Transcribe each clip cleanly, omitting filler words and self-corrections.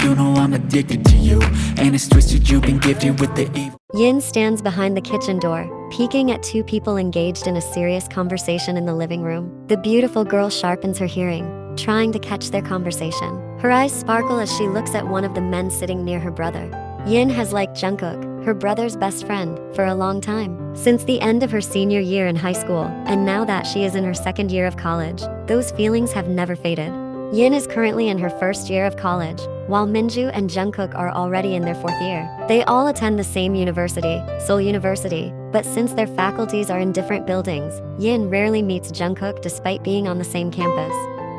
you know I'm addicted to you, and it's twisted, you've been gifted with the evil. Yin stands behind the kitchen door, peeking at two people engaged in a serious conversation in the living room. The beautiful girl sharpens her hearing, trying to catch their conversation. Her eyes sparkle as she looks at one of the men sitting near her brother. Yin has liked Jungkook, her brother's best friend, for a long time. Since the end of her senior year in high school, and now that she is in her second year of college, those feelings have never faded. Yin is currently in her first year of college, while Minju and Jungkook are already in their fourth year. They all attend the same university, Seoul University, but since their faculties are in different buildings, Yin rarely meets Jungkook despite being on the same campus.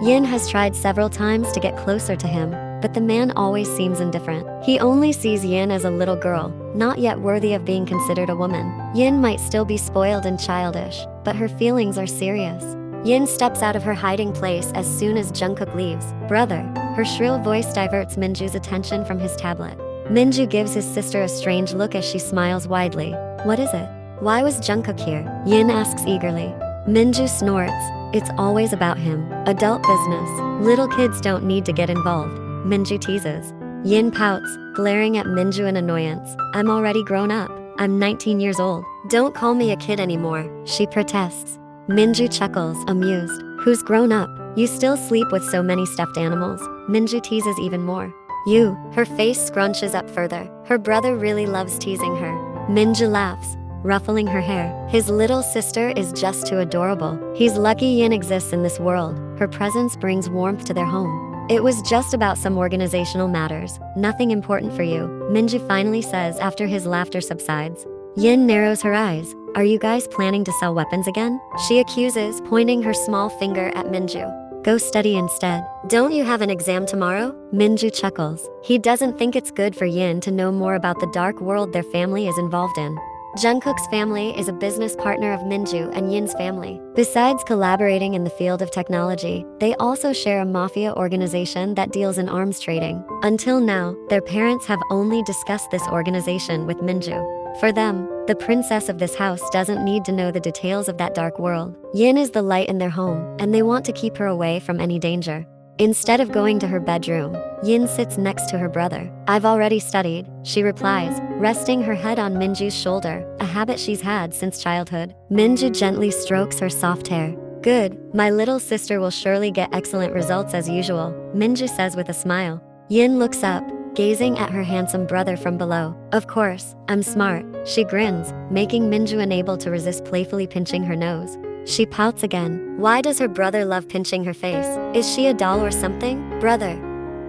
Yin has tried several times to get closer to him, but the man always seems indifferent. He only sees Yin as a little girl, not yet worthy of being considered a woman. Yin might still be spoiled and childish, but her feelings are serious. Yin steps out of her hiding place as soon as Jungkook leaves. Brother, her shrill voice diverts Minju's attention from his tablet. Minju gives his sister a strange look as she smiles widely. What is it? Why was Jungkook here? Yin asks eagerly. Minju snorts. It's always about him. Adult business. Little kids don't need to get involved. Minju teases. Yin pouts, glaring at Minju in annoyance. I'm already grown up. I'm 19 years old. Don't call me a kid anymore, she protests. Minju chuckles, amused. Who's grown up? You still sleep with so many stuffed animals? Minju teases even more. You. Her face scrunches up further. Her brother really loves teasing her. Minju laughs, ruffling her hair. His little sister is just too adorable. He's lucky Yin exists in this world. Her presence brings warmth to their home. It was just about some organizational matters, nothing important for you, Minju finally says after his laughter subsides. Yin narrows her eyes. Are you guys planning to sell weapons again? She accuses, pointing her small finger at Minju. Go study instead. Don't you have an exam tomorrow? Minju chuckles. He doesn't think it's good for Yin to know more about the dark world their family is involved in. Jungkook's family is a business partner of Minju and Yin's family. Besides collaborating in the field of technology, they also share a mafia organization that deals in arms trading. Until now, their parents have only discussed this organization with Minju. For them, the princess of this house doesn't need to know the details of that dark world. Yin is the light in their home, and they want to keep her away from any danger. Instead of going to her bedroom, Yin sits next to her brother. I've already studied, she replies, resting her head on Minju's shoulder, a habit she's had since childhood. Minju gently strokes her soft hair. Good, my little sister will surely get excellent results as usual, Minju says with a smile. Yin looks up, gazing at her handsome brother from below. Of course, I'm smart, she grins, making Minju unable to resist playfully pinching her nose. She pouts again. Why does her brother love pinching her face? Is she a doll or something? Brother,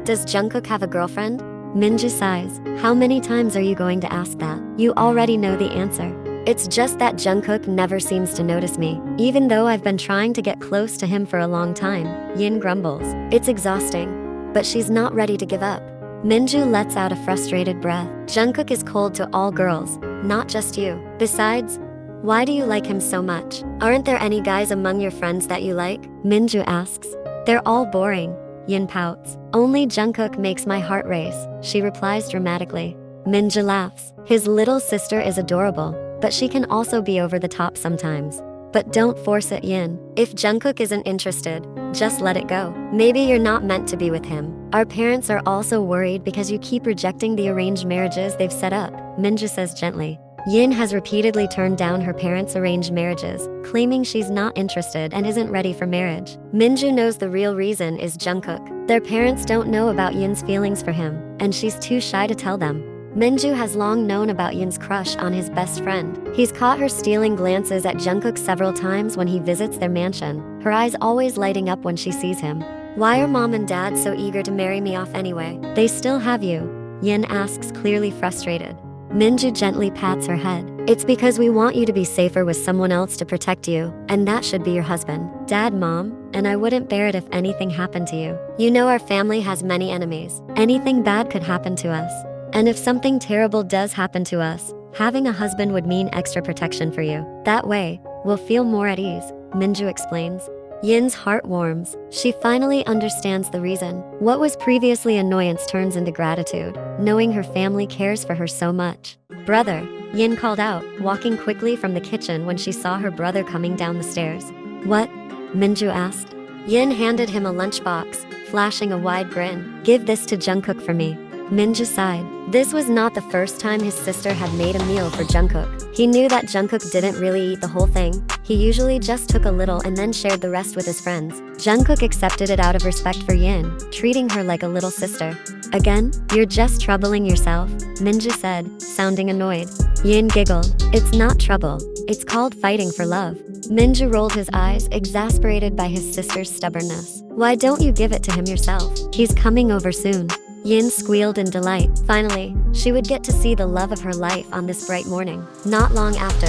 does Jungkook have a girlfriend? Minju sighs. How many times are you going to ask that? You already know the answer. It's just that Jungkook never seems to notice me, even though I've been trying to get close to him for a long time, Yin grumbles. It's exhausting, but she's not ready to give up. Minju lets out a frustrated breath. Jungkook is cold to all girls, not just you. Besides, why do you like him so much? Aren't there any guys among your friends that you like? Minju asks. They're all boring, Yin pouts. Only Jungkook makes my heart race, she replies dramatically. Minju laughs. His little sister is adorable, but she can also be over the top sometimes. But don't force it, Yin. If Jungkook isn't interested, just let it go. Maybe you're not meant to be with him. Our parents are also worried because you keep rejecting the arranged marriages they've set up, Minju says gently. Yin has repeatedly turned down her parents' arranged marriages, claiming she's not interested and isn't ready for marriage. Minju knows the real reason is Jungkook. Their parents don't know about Yin's feelings for him, and she's too shy to tell them. Minju has long known about Yin's crush on his best friend. He's caught her stealing glances at Jungkook several times when he visits their mansion, her eyes always lighting up when she sees him. Why are mom and dad so eager to marry me off anyway? They still have you, Yin asks, clearly frustrated. Minju gently pats her head. It's because we want you to be safer with someone else to protect you, and that should be your husband. Dad, mom, and I wouldn't bear it if anything happened to you. You know our family has many enemies. Anything bad could happen to us. And if something terrible does happen to us, having a husband would mean extra protection for you. That way, we'll feel more at ease, Minju explains. Yin's heart warms. She finally understands the reason. What was previously annoyance turns into gratitude, knowing her family cares for her so much. Brother, Yin called out, walking quickly from the kitchen when she saw her brother coming down the stairs. What? Minju asked. Yin handed him a lunchbox, flashing a wide grin. Give this to Jungkook for me. Minju sighed. This was not the first time his sister had made a meal for Jungkook. He knew that Jungkook didn't really eat the whole thing. He usually just took a little and then shared the rest with his friends. Jungkook accepted it out of respect for Yin, treating her like a little sister. Again, you're just troubling yourself, Minju said, sounding annoyed. Yin giggled. It's not trouble. It's called fighting for love. Minju rolled his eyes, exasperated by his sister's stubbornness. Why don't you give it to him yourself? He's coming over soon. Yin squealed in delight. Finally, she would get to see the love of her life on this bright morning. Not long after,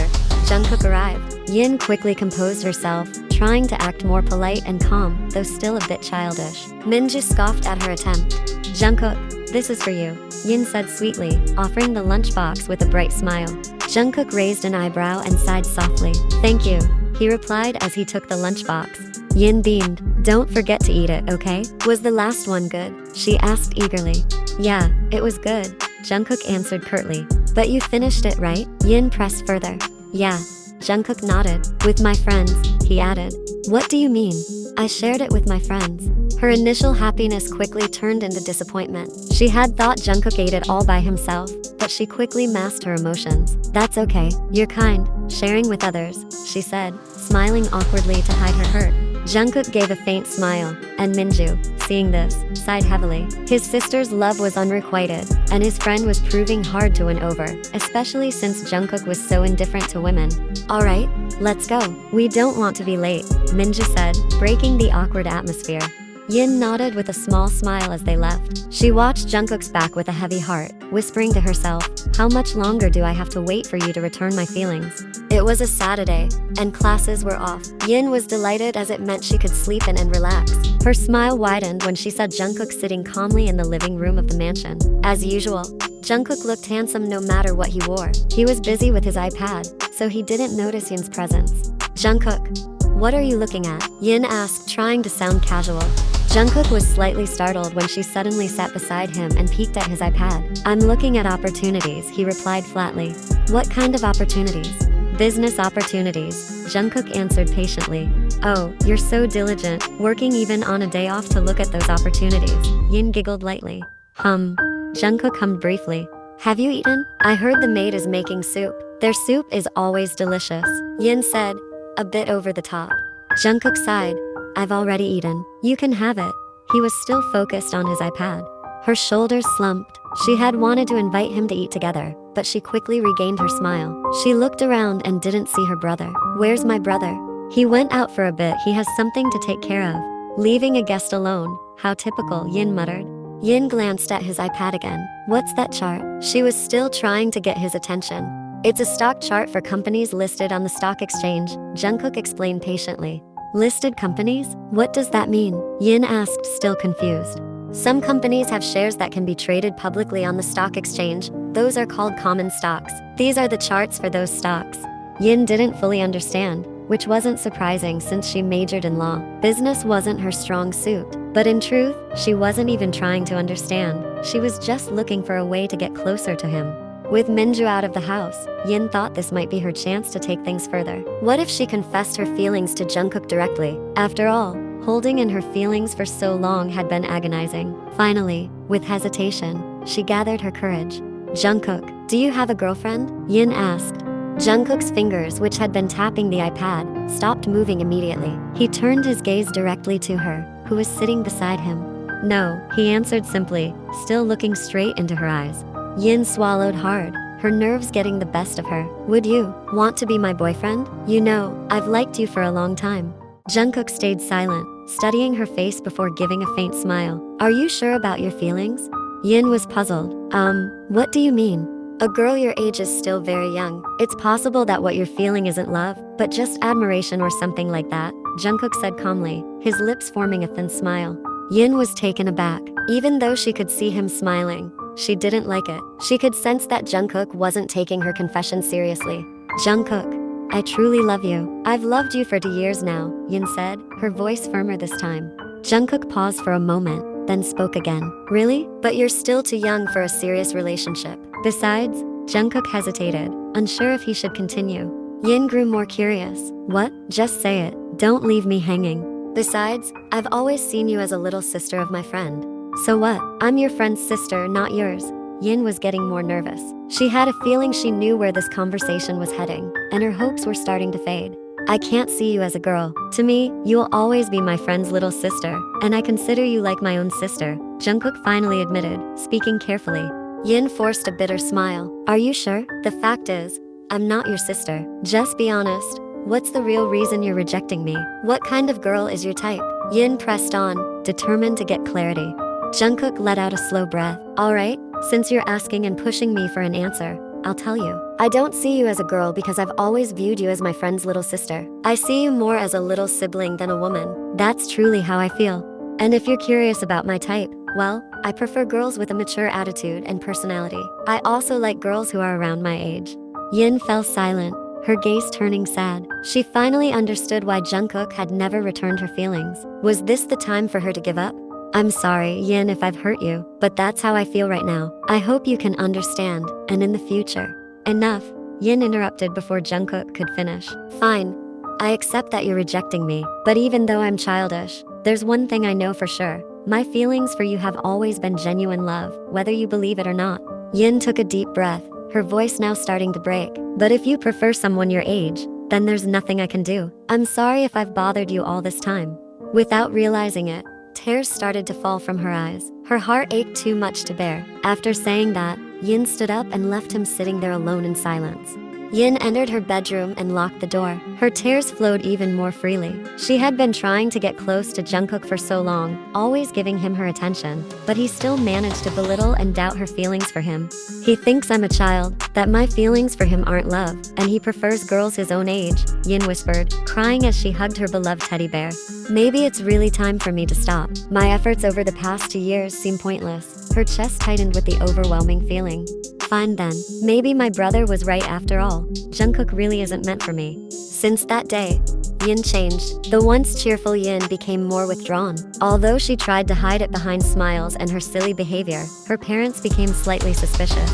Jungkook arrived. Yin quickly composed herself, trying to act more polite and calm, though still a bit childish. Minju scoffed at her attempt. Jungkook, this is for you, Yin said sweetly, offering the lunchbox with a bright smile. Jungkook raised an eyebrow and sighed softly. Thank you, he replied as he took the lunchbox. Yin beamed. Don't forget to eat it, okay? Was the last one good? She asked eagerly. Yeah, it was good, Jungkook answered curtly. But you finished it, right? Yin pressed further. Yeah, Jungkook nodded. With my friends, he added. What do you mean? I shared it with my friends. Her initial happiness quickly turned into disappointment. She had thought Jungkook ate it all by himself, but she quickly masked her emotions. That's okay, you're kind, sharing with others, she said, smiling awkwardly to hide her hurt. Jungkook gave a faint smile, and Minju, seeing this, sighed heavily. His sister's love was unrequited, and his friend was proving hard to win over, especially since Jungkook was so indifferent to women. Alright, let's go. We don't want to be late, Minju said, breaking the awkward atmosphere. Yin nodded with a small smile as they left. She watched Jungkook's back with a heavy heart, whispering to herself, how much longer do I have to wait for you to return my feelings? It was a Saturday, and classes were off. Yin was delighted as it meant she could sleep in and relax. Her smile widened when she saw Jungkook sitting calmly in the living room of the mansion. As usual, Jungkook looked handsome no matter what he wore. He was busy with his iPad, so he didn't notice Yin's presence. Jungkook, what are you looking at? Yin asked, trying to sound casual. Jungkook was slightly startled when she suddenly sat beside him and peeked at his iPad. I'm looking at opportunities, he replied flatly. What kind of opportunities? Business opportunities, Jungkook answered patiently. Oh, you're so diligent, working even on a day off to look at those opportunities. Yin giggled lightly. Jungkook hummed briefly. Have you eaten? I heard the maid is making soup. Their soup is always delicious, Yin said, a bit over the top. Jungkook sighed. I've already eaten. You can have it. He was still focused on his iPad. Her shoulders slumped. She had wanted to invite him to eat together, but she quickly regained her smile. She looked around and didn't see her brother. Where's my brother? He went out for a bit. He has something to take care of. Leaving a guest alone. How typical, Yin muttered. Yin glanced at his iPad again. What's that chart? She was still trying to get his attention. It's a stock chart for companies listed on the stock exchange, Jungkook explained patiently. Listed companies? What does that mean? Yin asked, still confused. Some companies have shares that can be traded publicly on the stock exchange. Those are called common stocks. These are the charts for those stocks. Yin didn't fully understand, which wasn't surprising since she majored in law. Business wasn't her strong suit. But in truth, she wasn't even trying to understand. She was just looking for a way to get closer to him. With Minju out of the house, Yin thought this might be her chance to take things further. What if she confessed her feelings to Jungkook directly? After all, holding in her feelings for so long had been agonizing. Finally, with hesitation, she gathered her courage. Jungkook, do you have a girlfriend? Yin asked. Jungkook's fingers, which had been tapping the iPad, stopped moving immediately. He turned his gaze directly to her, who was sitting beside him. No, he answered simply, still looking straight into her eyes. Yin swallowed hard, her nerves getting the best of her. Would you want to be my boyfriend? You know, I've liked you for a long time. Jungkook stayed silent, studying her face before giving a faint smile. Are you sure about your feelings? Yin was puzzled. What do you mean? A girl your age is still very young. It's possible that what you're feeling isn't love, but just admiration or something like that, Jungkook said calmly, his lips forming a thin smile. Yin was taken aback. Even though she could see him smiling, she didn't like it. She could sense that Jungkook wasn't taking her confession seriously. Jungkook, I truly love you. I've loved you for 2 years now, Yin said, her voice firmer this time. Jungkook paused for a moment, then spoke again. Really? But you're still too young for a serious relationship. Besides, Jungkook hesitated, unsure if he should continue. Yin grew more curious. What? Just say it. Don't leave me hanging. Besides, I've always seen you as a little sister of my friend. So what? I'm your friend's sister, not yours. Yin was getting more nervous. She had a feeling she knew where this conversation was heading, and her hopes were starting to fade. I can't see you as a girl. To me, you'll always be my friend's little sister, and I consider you like my own sister, Jungkook finally admitted, speaking carefully. Yin forced a bitter smile. Are you sure? The fact is, I'm not your sister. Just be honest. What's the real reason you're rejecting me? What kind of girl is your type? Yin pressed on, determined to get clarity. Jungkook let out a slow breath. Alright, since you're asking and pushing me for an answer, I'll tell you. I don't see you as a girl because I've always viewed you as my friend's little sister. I see you more as a little sibling than a woman. That's truly how I feel. And if you're curious about my type, well, I prefer girls with a mature attitude and personality. I also like girls who are around my age. Yin fell silent, her gaze turning sad. She finally understood why Jungkook had never returned her feelings. Was this the time for her to give up? I'm sorry, Yin, if I've hurt you, but that's how I feel right now. I hope you can understand, and in the future. Enough, Yin interrupted before Jungkook could finish. Fine, I accept that you're rejecting me, but even though I'm childish, there's one thing I know for sure. My feelings for you have always been genuine love, whether you believe it or not. Yin took a deep breath, her voice now starting to break. But if you prefer someone your age, then there's nothing I can do. I'm sorry if I've bothered you all this time. Without realizing it, tears started to fall from her eyes. Her heart ached too much to bear. After saying that, Yin stood up and left him sitting there alone in silence. Yin entered her bedroom and locked the door. Her tears flowed even more freely. She had been trying to get close to Jungkook for so long, always giving him her attention, but he still managed to belittle and doubt her feelings for him. He thinks I'm a child, that my feelings for him aren't love, and he prefers girls his own age, Yin whispered, crying as she hugged her beloved teddy bear. Maybe it's really time for me to stop. My efforts over the past 2 years seem pointless. Her chest tightened with the overwhelming feeling. Fine then, maybe my brother was right after all. Jungkook really isn't meant for me. Since that day, Yin changed. The once cheerful Yin became more withdrawn. Although she tried to hide it behind smiles and her silly behavior, her parents became slightly suspicious.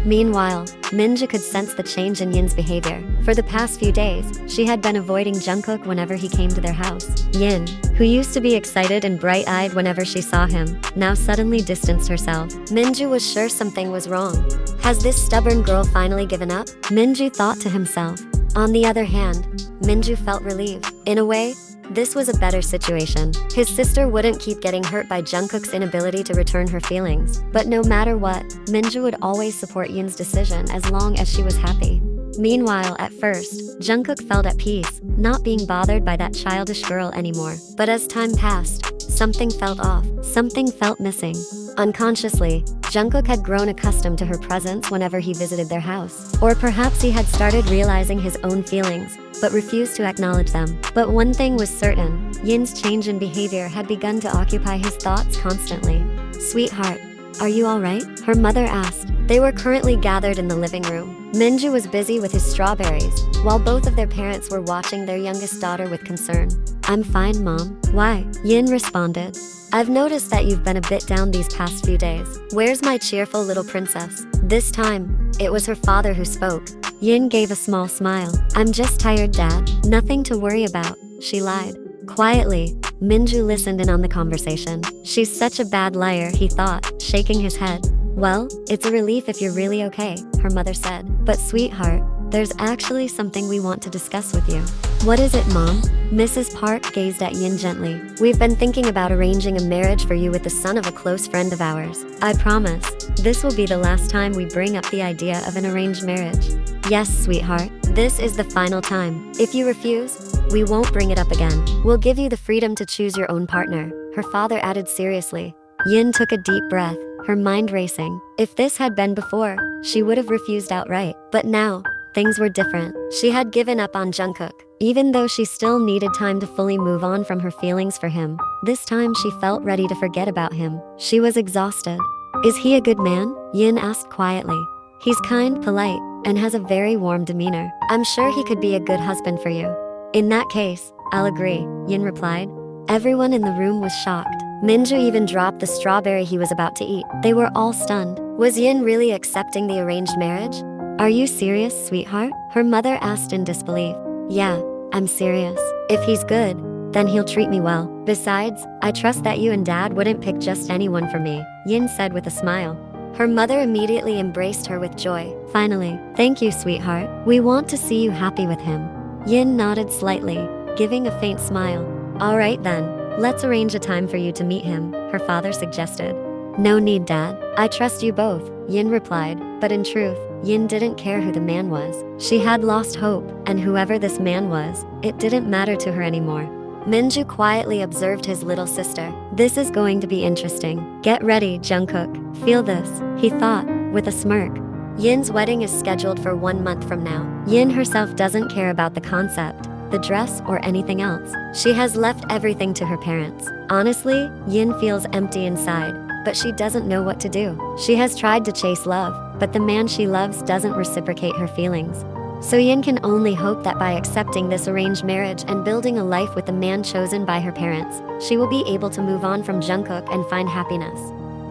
Meanwhile, Minju could sense the change in Yin's behavior. For the past few days, she had been avoiding Jungkook whenever he came to their house. Yin, who used to be excited and bright-eyed whenever she saw him, now suddenly distanced herself. Minju was sure something was wrong. Has this stubborn girl finally given up? Minju thought to himself. On the other hand, Minju felt relieved. In a way, this was a better situation. His sister wouldn't keep getting hurt by Jungkook's inability to return her feelings. But no matter what, Minju would always support Yin's decision as long as she was happy. Meanwhile, at first, Jungkook felt at peace, not being bothered by that childish girl anymore. But as time passed, something felt off. Something felt missing. Unconsciously, Jungkook had grown accustomed to her presence whenever he visited their house. Or perhaps he had started realizing his own feelings, but refused to acknowledge them. But one thing was certain, Yin's change in behavior had begun to occupy his thoughts constantly. Sweetheart, are you alright? Her mother asked. They were currently gathered in the living room. Minju was busy with his strawberries, while both of their parents were watching their youngest daughter with concern. I'm fine, Mom. Why? Yin responded. I've noticed that you've been a bit down these past few days. Where's my cheerful little princess? This time, it was her father who spoke. Yin gave a small smile. I'm just tired, Dad. Nothing to worry about, she lied. Quietly, Minju listened in on the conversation. She's such a bad liar, he thought, shaking his head. Well, it's a relief if you're really okay, her mother said. But sweetheart, there's actually something we want to discuss with you. What is it, Mom? Mrs. Park gazed at Yin gently. We've been thinking about arranging a marriage for you with the son of a close friend of ours. I promise, this will be the last time we bring up the idea of an arranged marriage. Yes, sweetheart, this is the final time. If you refuse, we won't bring it up again. We'll give you the freedom to choose your own partner, her father added seriously. Yin took a deep breath, her mind racing. If this had been before, she would have refused outright. But now, things were different. She had given up on Jungkook. Even though she still needed time to fully move on from her feelings for him, this time she felt ready to forget about him. She was exhausted. Is he a good man? Yin asked quietly. He's kind, polite, and has a very warm demeanor. I'm sure he could be a good husband for you. In that case, I'll agree, Yin replied. Everyone in the room was shocked. Minju even dropped the strawberry he was about to eat. They were all stunned. Was Yin really accepting the arranged marriage? Are you serious, sweetheart? Her mother asked in disbelief. Yeah, I'm serious. If he's good, then he'll treat me well. Besides, I trust that you and Dad wouldn't pick just anyone for me, Yin said with a smile. Her mother immediately embraced her with joy. Finally, thank you, sweetheart. We want to see you happy with him. Yin nodded slightly, giving a faint smile. All right then, let's arrange a time for you to meet him, her father suggested. No need, Dad. I trust you both, Yin replied, but in truth, Yin didn't care who the man was. She had lost hope, and whoever this man was, it didn't matter to her anymore. Minju quietly observed his little sister. This is going to be interesting. Get ready, Jungkook. Feel this, he thought, with a smirk. Yin's wedding is scheduled for 1 month from now. Yin herself doesn't care about the concept, the dress, or anything else. She has left everything to her parents. Honestly, Yin feels empty inside, but she doesn't know what to do. She has tried to chase love, but the man she loves doesn't reciprocate her feelings. So Yin can only hope that by accepting this arranged marriage and building a life with the man chosen by her parents, she will be able to move on from Jungkook and find happiness.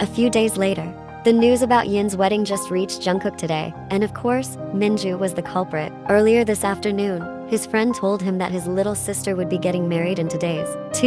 A few days later, the news about Yin's wedding just reached Jungkook today, and of course, Minju was the culprit. Earlier this afternoon, his friend told him that his little sister would be getting married in 2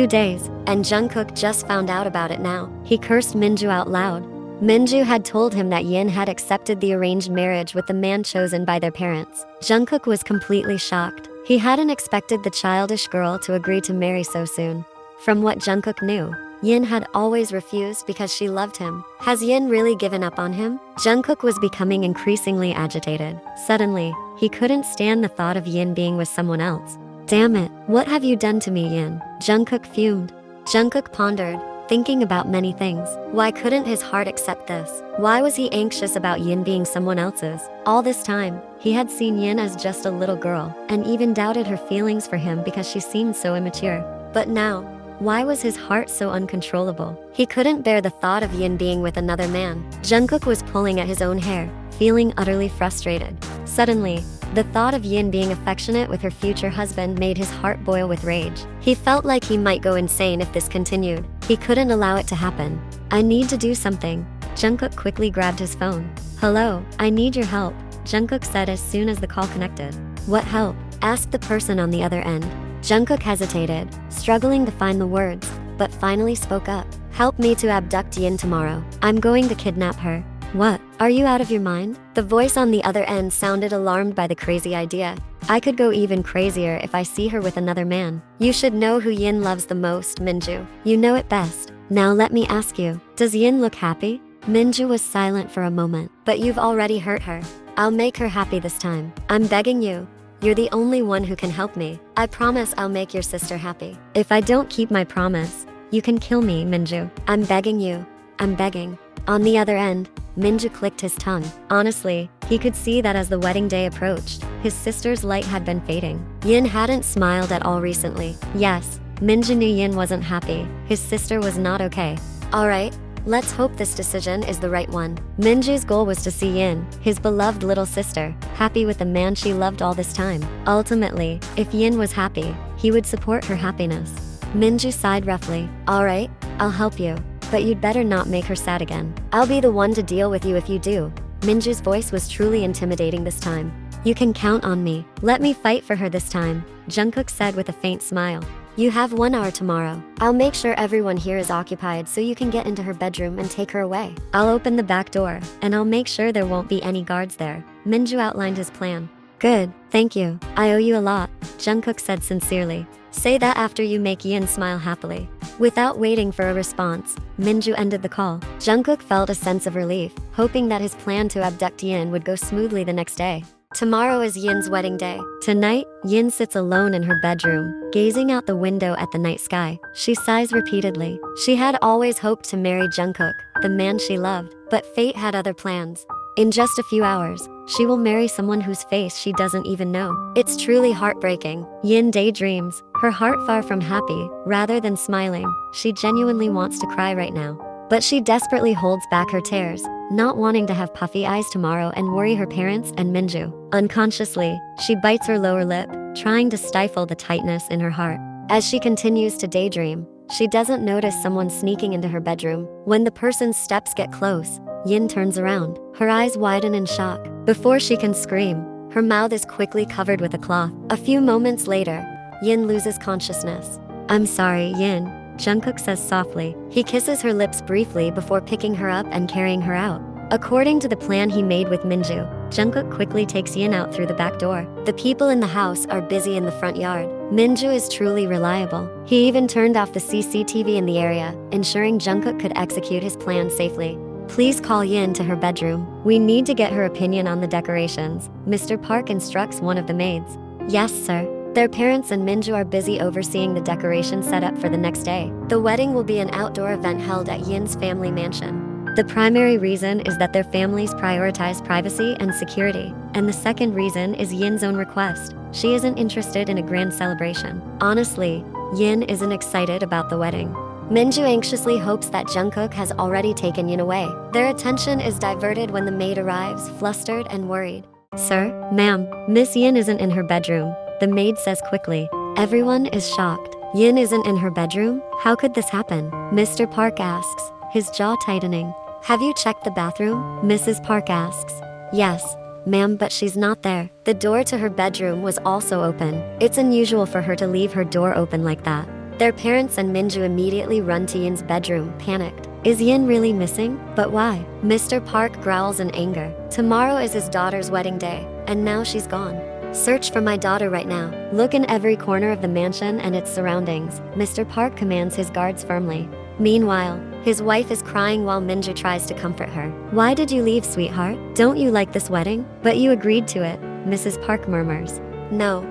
days, and Jungkook just found out about it now. He cursed Minju out loud. Minju had told him that Yin had accepted the arranged marriage with the man chosen by their parents. Jungkook was completely shocked. He hadn't expected the childish girl to agree to marry so soon. From what Jungkook knew, Yin had always refused because she loved him. Has Yin really given up on him? Jungkook was becoming increasingly agitated. Suddenly, he couldn't stand the thought of Yin being with someone else. Damn it, what have you done to me, Yin? Jungkook fumed. Jungkook pondered, thinking about many things. Why couldn't his heart accept this? Why was he anxious about Yin being someone else's? All this time, he had seen Yin as just a little girl, and even doubted her feelings for him because she seemed so immature. But now, why was his heart so uncontrollable? He couldn't bear the thought of Yin being with another man. Jungkook was pulling at his own hair, feeling utterly frustrated. Suddenly, the thought of Yin being affectionate with her future husband made his heart boil with rage. He felt like he might go insane if this continued. He couldn't allow it to happen. I need to do something. Jungkook quickly grabbed his phone. Hello, I need your help, Jungkook said as soon as the call connected. What help? Asked the person on the other end. Jungkook hesitated, struggling to find the words, but finally spoke up. Help me to abduct Yin tomorrow. I'm going to kidnap her. What? Are you out of your mind? The voice on the other end sounded alarmed by the crazy idea. I could go even crazier if I see her with another man. You should know who Yin loves the most, Minju. You know it best. Now let me ask you, does Yin look happy? Minju was silent for a moment. But you've already hurt her. I'll make her happy this time. I'm begging you. You're the only one who can help me. I promise I'll make your sister happy. If I don't keep my promise, you can kill me, Minju. I'm begging you. I'm begging. On the other end, Minju clicked his tongue. Honestly, he could see that as the wedding day approached, his sister's light had been fading. Yin hadn't smiled at all recently. Yes, Minju knew Yin wasn't happy. His sister was not okay. Alright, let's hope this decision is the right one. Minju's goal was to see Yin, his beloved little sister, happy with the man she loved all this time. Ultimately, if Yin was happy, he would support her happiness. Minju sighed roughly. Alright, I'll help you. But you'd better not make her sad again. I'll be the one to deal with you if you do. Minju's voice was truly intimidating this time. You can count on me. Let me fight for her this time, Jungkook said with a faint smile. You have 1 hour tomorrow. I'll make sure everyone here is occupied so you can get into her bedroom and take her away. I'll open the back door, and I'll make sure there won't be any guards there. Minju outlined his plan. Good, thank you. I owe you a lot, Jungkook said sincerely. Say that after you make Yin smile happily. Without waiting for a response, Minju ended the call. Jungkook felt a sense of relief, hoping that his plan to abduct Yin would go smoothly the next day. Tomorrow is Yin's wedding day. Tonight, Yin sits alone in her bedroom, gazing out the window at the night sky. She sighs repeatedly. She had always hoped to marry Jungkook, the man she loved, but fate had other plans. In just a few hours, she will marry someone whose face she doesn't even know. It's truly heartbreaking. Yin daydreams, her heart far from happy. Rather than smiling, she genuinely wants to cry right now. But she desperately holds back her tears, not wanting to have puffy eyes tomorrow and worry her parents and Minju. Unconsciously, she bites her lower lip, trying to stifle the tightness in her heart. As she continues to daydream, she doesn't notice someone sneaking into her bedroom. When the person's steps get close, Yin turns around. Her eyes widen in shock. Before she can scream, her mouth is quickly covered with a cloth. A few moments later, Yin loses consciousness. I'm sorry, Yin, Jungkook says softly. He kisses her lips briefly before picking her up and carrying her out. According to the plan he made with Minju, Jungkook quickly takes Yin out through the back door. The people in the house are busy in the front yard. Minju is truly reliable. He even turned off the CCTV in the area, ensuring Jungkook could execute his plan safely. Please call Yin to her bedroom. We need to get her opinion on the decorations. Mr. Park instructs one of the maids. Yes, sir. Their parents and Minju are busy overseeing the decoration setup for the next day. The wedding will be an outdoor event held at Yin's family mansion. The primary reason is that their families prioritize privacy and security, and the second reason is Yin's own request. She isn't interested in a grand celebration. Honestly, Yin isn't excited about the wedding. Minju anxiously hopes that Jungkook has already taken Yin away. Their attention is diverted when the maid arrives, flustered and worried. Sir, ma'am, Miss Yin isn't in her bedroom, the maid says quickly. Everyone is shocked. Yin isn't in her bedroom? How could this happen? Mr. Park asks, his jaw tightening. Have you checked the bathroom? Mrs. Park asks. Yes, ma'am, but she's not there. The door to her bedroom was also open. It's unusual for her to leave her door open like that. Their parents and Minju immediately run to Yin's bedroom, panicked. Is Yin really missing? But why? Mr. Park growls in anger. Tomorrow is his daughter's wedding day, and now she's gone. Search for my daughter right now. Look in every corner of the mansion and its surroundings. Mr. Park commands his guards firmly. Meanwhile, his wife is crying while Minju tries to comfort her. Why did you leave, sweetheart? Don't you like this wedding? But you agreed to it, Mrs. Park murmurs. No.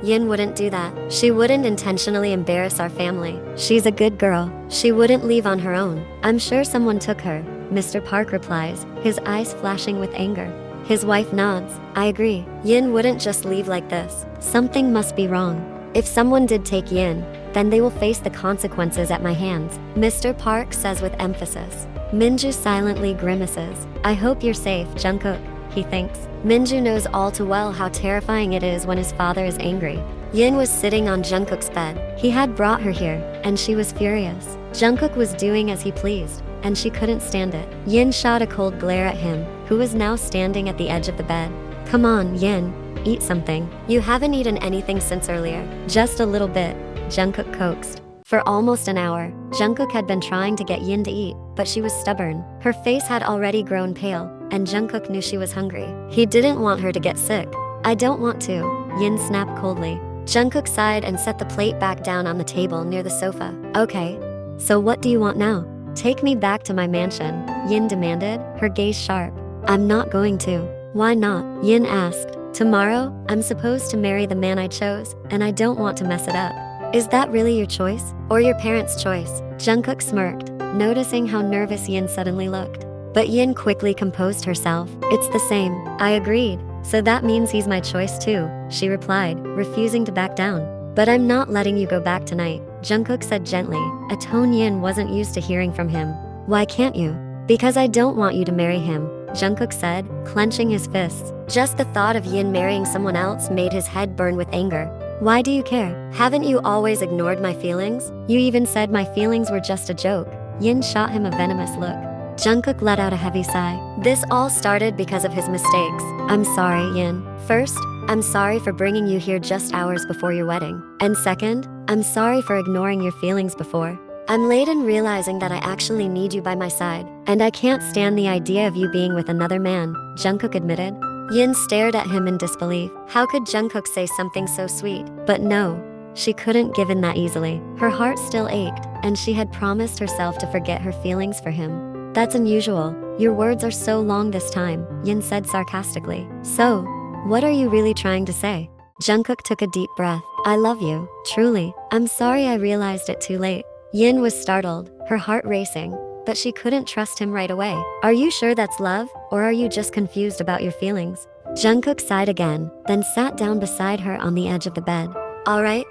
Yin wouldn't do that. She wouldn't intentionally embarrass our family. She's a good girl. She wouldn't leave on her own. I'm sure someone took her, Mr. Park replies, his eyes flashing with anger. His wife nods. I agree. Yin wouldn't just leave like this. Something must be wrong. If someone did take Yin, then they will face the consequences at my hands, Mr. Park says with emphasis. Minju silently grimaces. I hope you're safe, Jungkook, he thinks. Minju knows all too well how terrifying it is when his father is angry. Yin was sitting on Jungkook's bed. He had brought her here, and she was furious. Jungkook was doing as he pleased, and she couldn't stand it. Yin shot a cold glare at him, who was now standing at the edge of the bed. Come on, Yin, eat something. You haven't eaten anything since earlier. Just a little bit, Jungkook coaxed. For almost an hour, Jungkook had been trying to get Yin to eat, but she was stubborn. Her face had already grown pale, and Jungkook knew she was hungry. He didn't want her to get sick. I don't want to, Yin snapped coldly. Jungkook sighed and set the plate back down on the table near the sofa. Okay, so what do you want now? Take me back to my mansion, Yin demanded, her gaze sharp. I'm not going to. Why not? Yin asked. Tomorrow, I'm supposed to marry the man I chose, and I don't want to mess it up. Is that really your choice? Or your parents' choice? Jungkook smirked, noticing how nervous Yin suddenly looked. But Yin quickly composed herself. It's the same. I agreed. So that means he's my choice too, she replied, refusing to back down. But I'm not letting you go back tonight, Jungkook said gently, a tone Yin wasn't used to hearing from him. Why can't you? Because I don't want you to marry him, Jungkook said, clenching his fists. Just the thought of Yin marrying someone else made his head burn with anger. Why do you care? Haven't you always ignored my feelings? You even said my feelings were just a joke. Yin shot him a venomous look. Jungkook let out a heavy sigh. This all started because of his mistakes. I'm sorry, Yin. First, I'm sorry for bringing you here just hours before your wedding. And second, I'm sorry for ignoring your feelings before. I'm late in realizing that I actually need you by my side, and I can't stand the idea of you being with another man, Jungkook admitted. Yin stared at him in disbelief. How could Jungkook say something so sweet? But no, she couldn't give in that easily. Her heart still ached, and she had promised herself to forget her feelings for him. That's unusual. Your words are so long this time, Yin said sarcastically. So, what are you really trying to say? Jungkook took a deep breath. I love you, truly. I'm sorry I realized it too late. Yin was startled, her heart racing, but she couldn't trust him right away. Are you sure that's love, or are you just confused about your feelings? Jungkook sighed again, then sat down beside her on the edge of the bed. All right,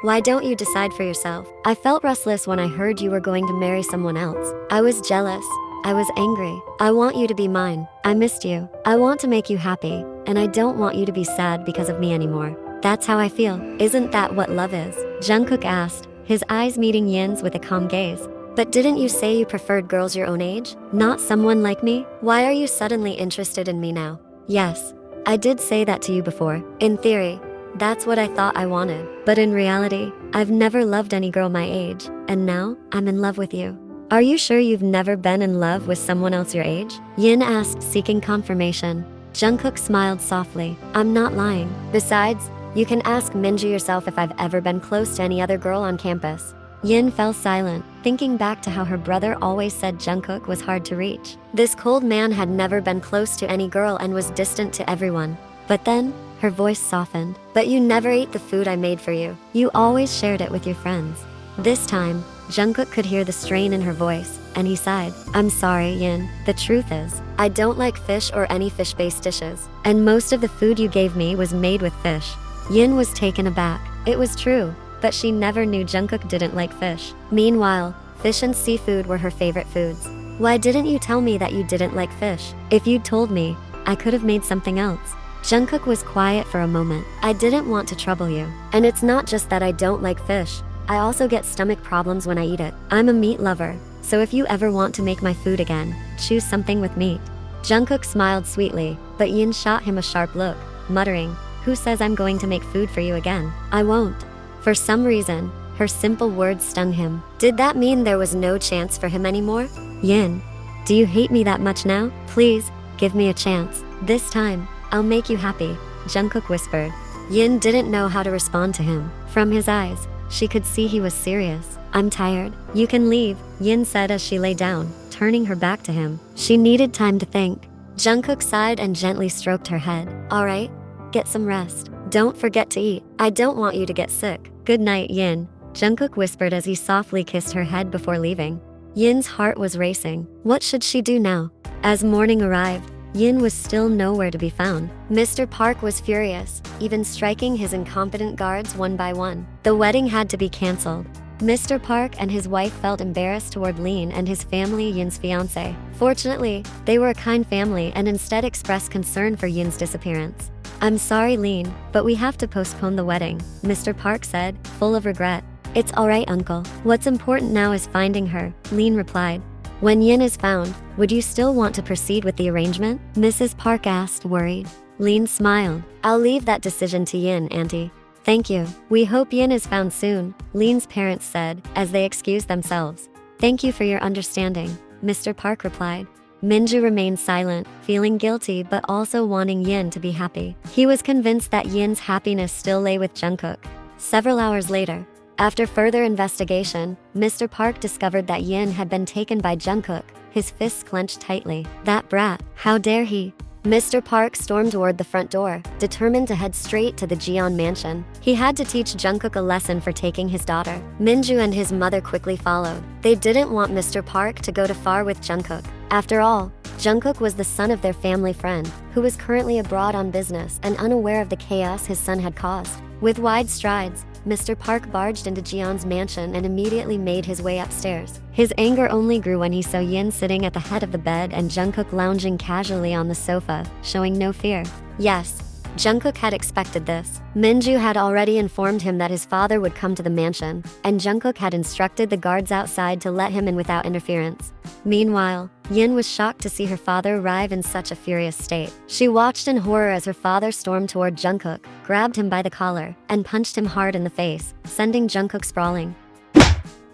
why don't you decide for yourself? I felt restless when I heard you were going to marry someone else. I was jealous. I was angry. I want you to be mine. I missed you. I want to make you happy, and I don't want you to be sad because of me anymore. That's how I feel. Isn't that what love is? Jungkook asked, his eyes meeting Yin's with a calm gaze. But didn't you say you preferred girls your own age? Not someone like me? Why are you suddenly interested in me now? Yes, I did say that to you before. In theory, That's what I thought I wanted. But in reality, I've never loved any girl my age, and now I'm in love with you. Are you sure you've never been in love with someone else your age? Yin asked, seeking confirmation. Jungkook smiled softly. I'm not lying. Besides, you can ask Minju yourself if I've ever been close to any other girl on campus. Yin fell silent, thinking back to how her brother always said Jungkook was hard to reach. This cold man had never been close to any girl and was distant to everyone. But then, her voice softened. But you never ate the food I made for you. You always shared it with your friends. This time, Jungkook could hear the strain in her voice, and he sighed. I'm sorry, Yin. The truth is, I don't like fish or any fish-based dishes. And most of the food you gave me was made with fish. Yin was taken aback. It was true, but she never knew Jungkook didn't like fish. Meanwhile, fish and seafood were her favorite foods. Why didn't you tell me that you didn't like fish? If you'd told me, I could have made something else. Jungkook was quiet for a moment. I didn't want to trouble you. And it's not just that I don't like fish. I also get stomach problems when I eat it. I'm a meat lover, so if you ever want to make my food again, choose something with meat. Jungkook smiled sweetly, but Yin shot him a sharp look, muttering, who says I'm going to make food for you again? I won't. For some reason, her simple words stung him. Did that mean there was no chance for him anymore? Yin, do you hate me that much now? Please, give me a chance. This time, I'll make you happy, Jungkook whispered. Yin didn't know how to respond to him. From his eyes, she could see he was serious. I'm tired. You can leave, Yin said as she lay down, turning her back to him. She needed time to think. Jungkook sighed and gently stroked her head. Alright, get some rest. Don't forget to eat. I don't want you to get sick. Good night, Yin, Jungkook whispered as he softly kissed her head before leaving. Yin's heart was racing. What should she do now? As morning arrived, Yin was still nowhere to be found. Mr. Park was furious, even striking his incompetent guards one by one. The wedding had to be cancelled. Mr. Park and his wife felt embarrassed toward Lean and his family, Yin's fiancé. Fortunately, they were a kind family and instead expressed concern for Yin's disappearance. I'm sorry, Lean, but we have to postpone the wedding, Mr. Park said, full of regret. It's alright, uncle. What's important now is finding her, Lean replied. When Yin is found, would you still want to proceed with the arrangement? Mrs. Park asked, worried. Lean smiled. I'll leave that decision to Yin, Auntie. Thank you. We hope Yin is found soon, Lean's parents said, as they excused themselves. Thank you for your understanding, Mr. Park replied. Minju remained silent, feeling guilty but also wanting Yin to be happy. He was convinced that Yin's happiness still lay with Jungkook. Several hours later, after further investigation, Mr. Park discovered that Yin had been taken by Jungkook, his fists clenched tightly. That brat, how dare he? Mr. Park stormed toward the front door, determined to head straight to the Jeon mansion. He had to teach Jungkook a lesson for taking his daughter. Minju and his mother quickly followed. They didn't want Mr. Park to go too far with Jungkook. After all, Jungkook was the son of their family friend, who was currently abroad on business and unaware of the chaos his son had caused. With wide strides, Mr. Park barged into Jeon's mansion and immediately made his way upstairs. His anger only grew when he saw Yin sitting at the head of the bed and Jungkook lounging casually on the sofa, showing no fear. Yes, Jungkook had expected this. Minju had already informed him that his father would come to the mansion, and Jungkook had instructed the guards outside to let him in without interference. Meanwhile, Yin was shocked to see her father arrive in such a furious state. She watched in horror as her father stormed toward Jungkook, grabbed him by the collar, and punched him hard in the face, sending Jungkook sprawling.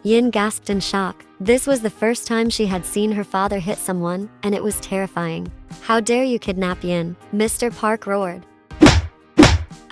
Yin gasped in shock. This was the first time she had seen her father hit someone, and it was terrifying. How dare you kidnap Yin? Mr. Park roared.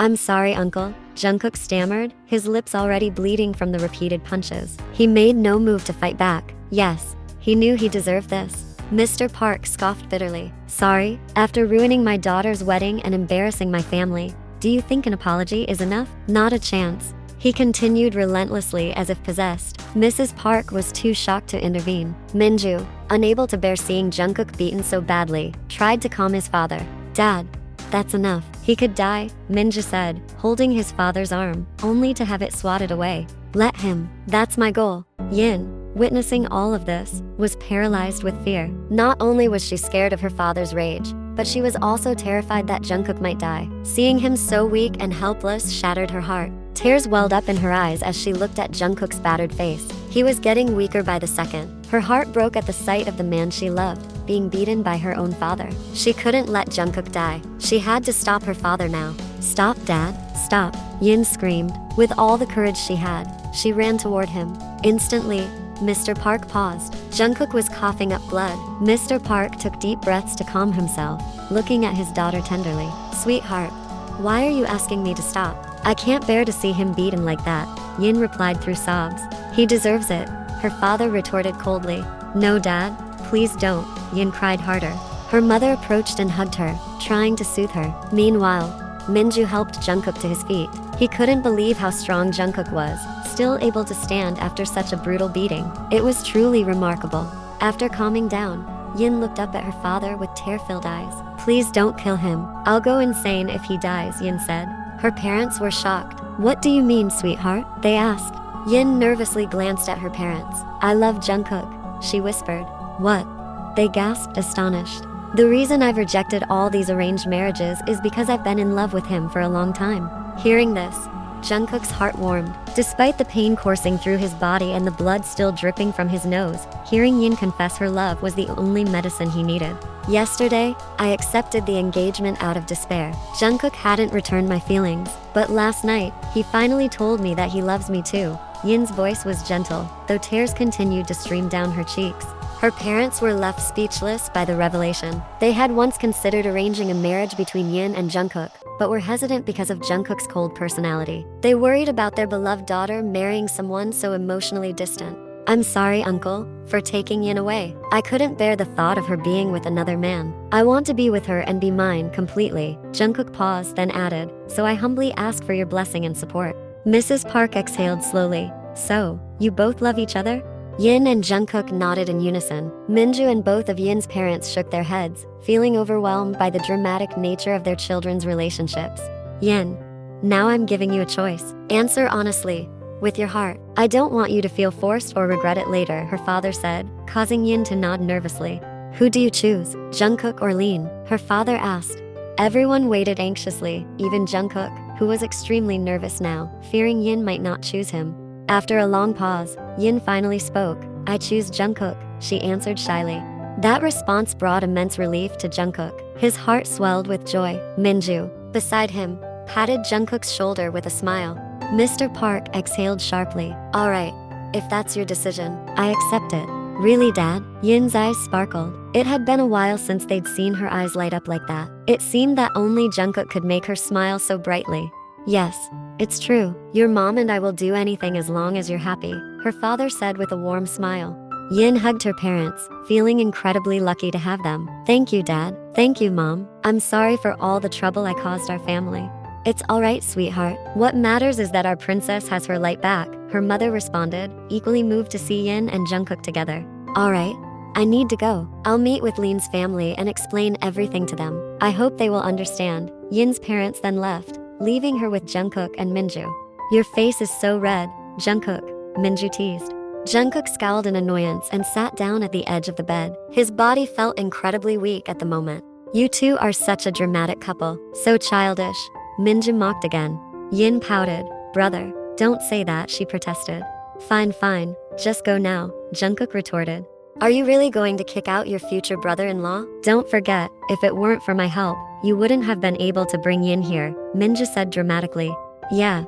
I'm sorry, uncle, Jungkook stammered, his lips already bleeding from the repeated punches. He made no move to fight back. Yes, he knew he deserved this. Mr. Park scoffed bitterly. Sorry, after ruining my daughter's wedding and embarrassing my family, do you think an apology is enough? Not a chance. He continued relentlessly as if possessed. Mrs. Park was too shocked to intervene. Minju, unable to bear seeing Jungkook beaten so badly, tried to calm his father. Dad, that's enough. He could die, Minju said, holding his father's arm, only to have it swatted away. Let him. That's my goal. Yin, witnessing all of this, was paralyzed with fear. Not only was she scared of her father's rage, but she was also terrified that Jungkook might die. Seeing him so weak and helpless shattered her heart. Tears welled up in her eyes as she looked at Jungkook's battered face. He was getting weaker by the second. Her heart broke at the sight of the man she loved, being beaten by her own father. She couldn't let Jungkook die. She had to stop her father now. "Stop, Dad, stop," Yin screamed. With all the courage she had, she ran toward him. Instantly, Mr. Park paused. Jungkook was coughing up blood. Mr. Park took deep breaths to calm himself, looking at his daughter tenderly. "Sweetheart, why are you asking me to stop? I can't bear to see him beaten like that," Yin replied through sobs. "He deserves it," her father retorted coldly. "No, Dad, please don't," Yin cried harder. Her mother approached and hugged her, trying to soothe her. Meanwhile, Minju helped Jungkook to his feet. He couldn't believe how strong Jungkook was, still able to stand after such a brutal beating. It was truly remarkable. After calming down, Yin looked up at her father with tear-filled eyes. "Please don't kill him. I'll go insane if he dies," Yin said. Her parents were shocked. "What do you mean, sweetheart?" they asked. Yin nervously glanced at her parents. "I love Jungkook," she whispered. "What?" they gasped, astonished. "The reason I've rejected all these arranged marriages is because I've been in love with him for a long time." Hearing this, Jungkook's heart warmed. Despite the pain coursing through his body and the blood still dripping from his nose, hearing Yin confess her love was the only medicine he needed. "Yesterday, I accepted the engagement out of despair. Jungkook hadn't returned my feelings, but last night, he finally told me that he loves me too." Yin's voice was gentle, though tears continued to stream down her cheeks. Her parents were left speechless by the revelation. They had once considered arranging a marriage between Yin and Jungkook, but were hesitant because of Jungkook's cold personality. They worried about their beloved daughter marrying someone so emotionally distant. "I'm sorry, Uncle, for taking Yin away. I couldn't bear the thought of her being with another man. I want to be with her and be mine completely." Jungkook paused, then added, "So I humbly ask for your blessing and support." Mrs. Park exhaled slowly. "So, you both love each other?" Yin and Jungkook nodded in unison. Minju and both of Yin's parents shook their heads, feeling overwhelmed by the dramatic nature of their children's relationships. "Yin, now I'm giving you a choice. Answer honestly, with your heart. I don't want you to feel forced or regret it later," her father said, causing Yin to nod nervously. "Who do you choose, Jungkook or Lin?" her father asked. Everyone waited anxiously, even Jungkook, who was extremely nervous now, fearing Yin might not choose him. After a long pause, Yin finally spoke. "I choose Jungkook," she answered shyly. That response brought immense relief to Jungkook. His heart swelled with joy. Minju, beside him, patted Jungkook's shoulder with a smile. Mr. Park exhaled sharply. "Alright, if that's your decision, I accept it." "Really, Dad?" Yin's eyes sparkled. It had been a while since they'd seen her eyes light up like that. It seemed that only Jungkook could make her smile so brightly. "Yes, it's true. Your mom and I will do anything as long as you're happy," her father said with a warm smile. Yin hugged her parents, feeling incredibly lucky to have them. "Thank you, Dad. Thank you, Mom. I'm sorry for all the trouble I caused our family." "It's alright, sweetheart. What matters is that our princess has her light back," her mother responded, equally moved to see Yin and Jungkook together. "Alright, I need to go. I'll meet with Lin's family and explain everything to them. I hope they will understand." Yin's parents then left, leaving her with Jungkook and Minju. "Your face is so red, Jungkook," Minju teased. Jungkook scowled in annoyance and sat down at the edge of the bed. His body felt incredibly weak at the moment. "You two are such a dramatic couple. So childish," Minju mocked again. Yin pouted. "Brother, don't say that," she protested. Fine, just go now," Jungkook retorted. "Are you really going to kick out your future brother-in-law? Don't forget, if it weren't for my help, you wouldn't have been able to bring Yin here," Minju said dramatically. Yeah,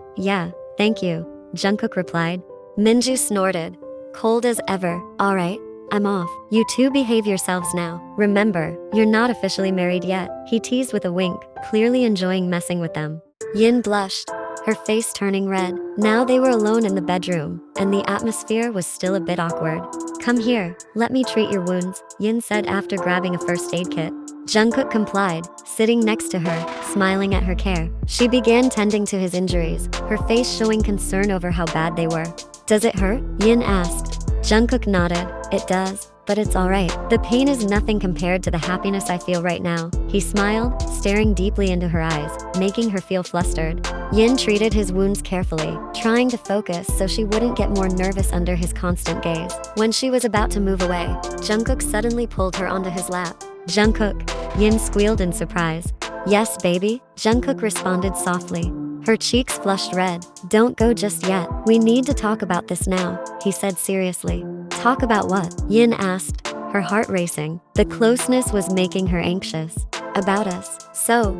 thank you," Jungkook replied. Minju snorted, cold as ever. "Alright, I'm off. You two behave yourselves now. Remember, you're not officially married yet," he teased with a wink, clearly enjoying messing with them. Yin blushed, her face turning red. Now they were alone in the bedroom, and the atmosphere was still a bit awkward. "Come here, let me treat your wounds," Yin said after grabbing a first aid kit. Jungkook complied, sitting next to her, smiling at her care. She began tending to his injuries, her face showing concern over how bad they were. "Does it hurt?" Yin asked. Jungkook nodded. "It does, but it's alright. The pain is nothing compared to the happiness I feel right now." He smiled, staring deeply into her eyes, making her feel flustered. Yin treated his wounds carefully, trying to focus so she wouldn't get more nervous under his constant gaze. When she was about to move away, Jungkook suddenly pulled her onto his lap. "Jungkook," Yin squealed in surprise. "Yes, baby," Jungkook responded softly. Her cheeks flushed red. "Don't go just yet. We need to talk about this now," he said seriously. "Talk about what?" Yin asked, her heart racing. The closeness was making her anxious. About us. So,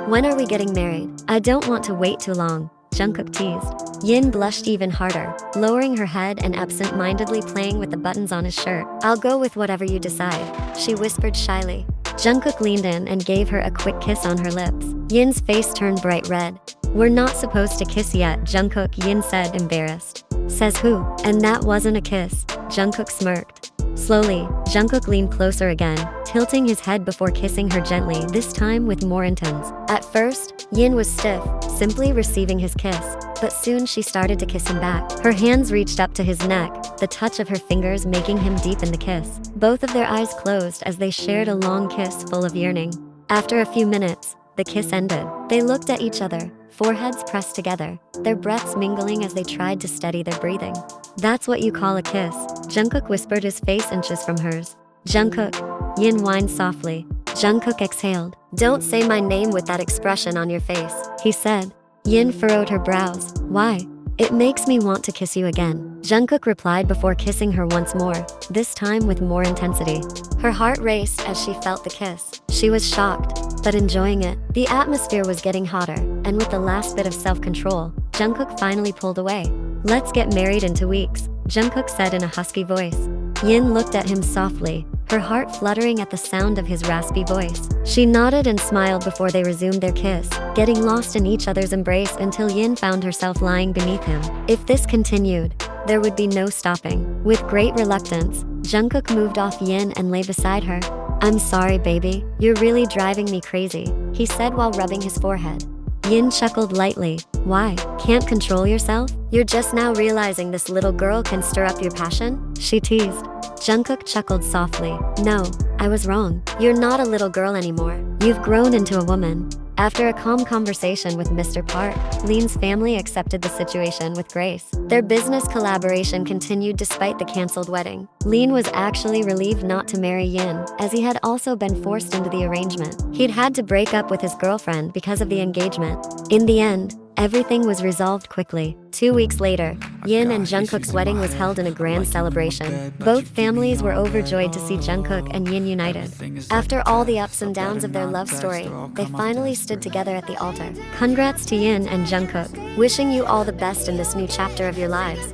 when are we getting married? I don't want to wait too long, Jungkook teased. Yin blushed even harder, lowering her head and absent-mindedly playing with the buttons on his shirt. I'll go with whatever you decide, she whispered shyly. Jungkook leaned in and gave her a quick kiss on her lips. Yin's face turned bright red. We're not supposed to kiss yet, Jungkook, Yin said, embarrassed. Says who? And that wasn't a kiss, Jungkook smirked. Slowly, Jungkook leaned closer again, tilting his head before kissing her gently, this time with more intense. At first, Yin was stiff, simply receiving his kiss, but soon she started to kiss him back. Her hands reached up to his neck, the touch of her fingers making him deepen the kiss. Both of their eyes closed as they shared a long kiss full of yearning. After a few minutes, the kiss ended. They looked at each other, foreheads pressed together, their breaths mingling as they tried to steady their breathing. That's what you call a kiss, Jungkook whispered, his face inches from hers. Jungkook, Yin whined softly. Jungkook exhaled. Don't say my name with that expression on your face, he said. Yin furrowed her brows. Why? It makes me want to kiss you again, Jungkook replied before kissing her once more, this time with more intensity. Her heart raced as she felt the kiss. She was shocked, but enjoying it. The atmosphere was getting hotter, and with the last bit of self-control, Jungkook finally pulled away. Let's get married in 2 weeks, Jungkook said in a husky voice. Yin looked at him softly, her heart fluttering at the sound of his raspy voice. She nodded and smiled before they resumed their kiss, getting lost in each other's embrace until Yin found herself lying beneath him. If this continued, there would be no stopping. With great reluctance, Jungkook moved off Yin and lay beside her. I'm sorry, baby. You're really driving me crazy, he said while rubbing his forehead. Yin chuckled lightly. Why? Can't control yourself? You're just now realizing this little girl can stir up your passion? She teased. Jungkook chuckled softly. No, I was wrong. You're not a little girl anymore. You've grown into a woman. After a calm conversation with Mr. Park, Lean's family accepted the situation with grace. Their business collaboration continued despite the cancelled wedding. Lean was actually relieved not to marry Yin, as he had also been forced into the arrangement. He'd had to break up with his girlfriend because of the engagement. In the end, everything was resolved quickly. 2 weeks later, Yin and Jungkook's wedding was held in a grand celebration. Both families were overjoyed to see Jungkook and Yin united. After all the ups and downs of their love story, they finally stood together at the altar. Congrats to Yin and Jungkook. Wishing you all the best in this new chapter of your lives.